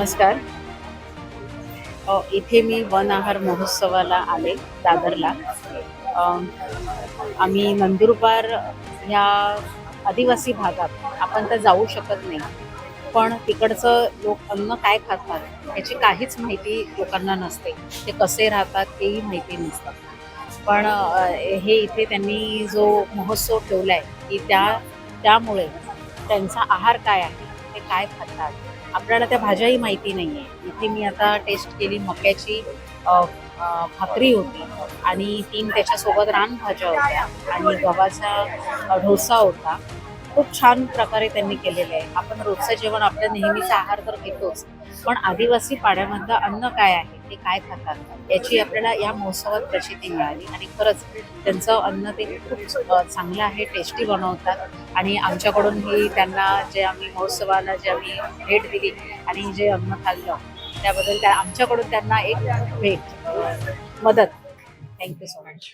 नमस्कार. इथे मी वन आहार महोत्सवाला आले दादरला. अ, आम्ही नंदुरबार ह्या आदिवासी भागात आपण तर जाऊ शकत नाही. पण तिकडचं लोक अन्न काय खातात याची काहीच माहिती लोकांना नसते. ते कसे राहतात तेही माहिती नसतं. पण हे इथे त्यांनी जो महोत्सव ठेवलाय की त्यामुळे त्यांचा आहार काय आहे, ते काय खातात, आपल्याला त्या भाज्याही माहिती नाहीये. इथे मी आता टेस्ट केली मक्याची अ, अ, भाकरी होती आणि 3 त्याच्यासोबत रानभाज्या होत्या आणि गव्हाचा डोसा होता. खूप छान प्रकारे त्यांनी केलेले आहे. आपण रोजचं जेवण आपलं नेहमीचा आहार तर घेतोच, पण आदिवासी पाड्यामधलं अन्न काय आहे, ते काय खातात याची आपल्याला या महोत्सवात प्रचिती मिळाली आणि खरंच त्यांचं अन्न ते खूप चांगलं आहे, टेस्टी बनवतात आणि आमच्याकडून ही त्यांना जे आम्ही महोत्सवाला जे आम्ही भेट दिली आणि जे अन्न खाल्लं त्याबद्दल आमच्याकडून त्यांना एक भेट, मदत. Thank you so much.